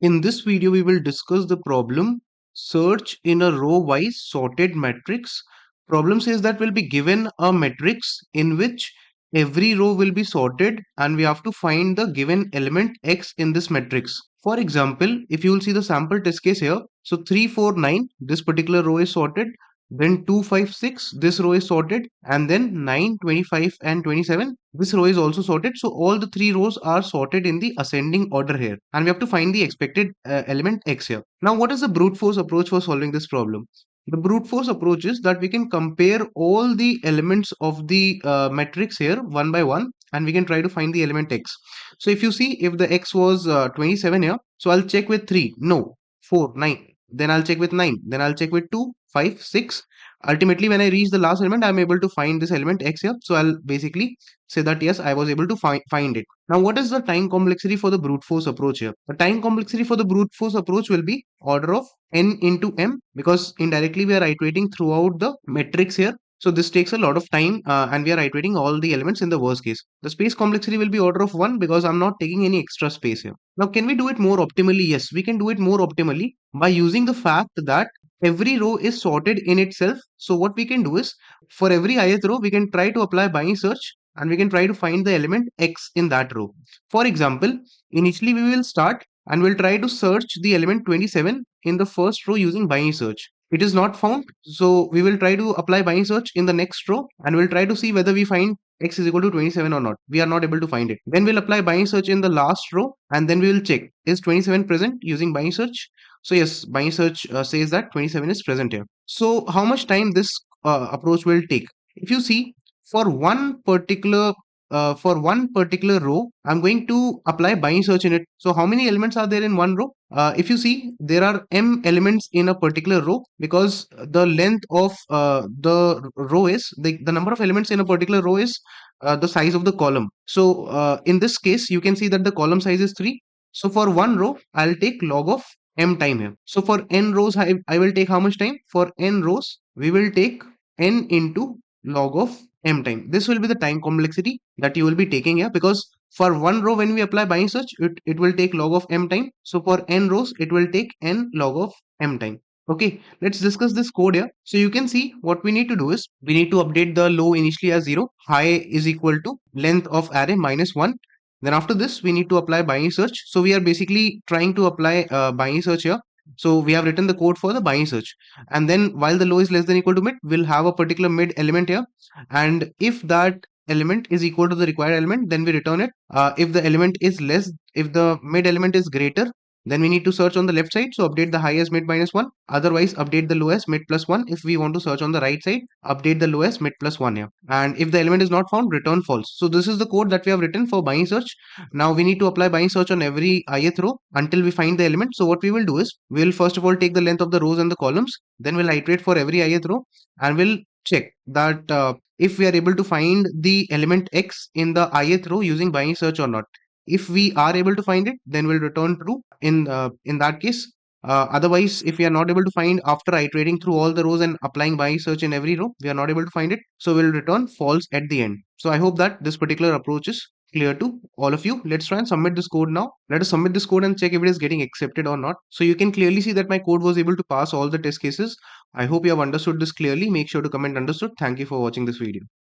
In this video, we will discuss the problem search in a row-wise sorted matrix. Problem says that we'll be given a matrix in which every row will be sorted and we have to find the given element x in this matrix. For example, if you will see the sample test case here, so 3, 4, 9, this particular row is sorted. Then 2, 5, 6, this row is sorted, and then 9, 25, and 27, this row is also sorted. So all the three rows are sorted in the ascending order here, and we have to find the expected element x here. Now, what is the brute force approach for solving this problem? The brute force approach is that we can compare all the elements of the matrix here one by one, and we can try to find the element x. So if you see, if the x was 27 here, so I'll check with 3, no, 4, 9. Then I'll check with 9. Then I'll check with 2, 5, 6. Ultimately, when I reach the last element, I'm able to find this element x here. So I'll basically say that yes, I was able to find it. Now, what is the time complexity for the brute force approach here? The time complexity for the brute force approach will be order of n into m, because indirectly we are iterating throughout the matrix here. So this takes a lot of time and we are iterating all the elements in the worst case. The space complexity will be order of 1 because I'm not taking any extra space here. Now, can we do it more optimally? Yes, we can do it more optimally by using the fact that every row is sorted in itself. So what we can do is, for every ith row, we can try to apply binary search and we can try to find the element x in that row. For example, initially we will start and we'll try to search the element 27 in the first row using binary search. It is not found, so we will try to apply binary search in the next row and we'll try to see whether we find x is equal to 27 or not. We are not able to find it. Then we'll apply binary search in the last row and then we will check, is 27 present using binary search? So yes, binary search says that 27 is present here. So how much time this approach will take? If you see, for one particular row, I'm going to apply binary search in it. So how many elements are there in one row? If you see, there are m elements in a particular row because the length of the row is the number of elements in a particular row is the size of the column. So in this case, you can see that the column size is 3. So for one row, I'll take log of m time here. So for n rows, I will take how much time? For n rows, we will take n into log of m time. This will be the time complexity that you will be taking here, because for one row when we apply binary search, it will take log of m time. So for n rows, it will take n log of m time. Okay, let's discuss this code here. So you can see what we need to do is we need to update the low initially as 0, high is equal to length of array minus 1. Then after this, we need to apply binary search. So we are basically trying to apply binary search here. So we have written the code for the binary search. And then while the low is less than equal to mid, we'll have a particular mid element here. And if that element is equal to the required element, then we return it. If the element is less, if the mid element is greater, then we need to search on the left side. So update the high as mid minus 1. Otherwise, update the low as mid plus 1. If we want to search on the right side, update the low as mid plus 1 here. And if the element is not found, return false. So this is the code that we have written for binary search. Now we need to apply binary search on every ith row until we find the element. So what we will do is, we'll first of all take the length of the rows and the columns. Then we'll iterate for every ith row and we'll check that if we are able to find the element x in the ith row using binary search or not. If we are able to find it, then we'll return true in that case. Otherwise, if we are not able to find after iterating through all the rows and applying binary search in every row, we are not able to find it. So we'll return false at the end. So I hope that this particular approach is clear to all of you. Let's try and submit this code now. Let us submit this code and check if it is getting accepted or not. So you can clearly see that my code was able to pass all the test cases. I hope you have understood this clearly. Make sure to comment understood. Thank you for watching this video.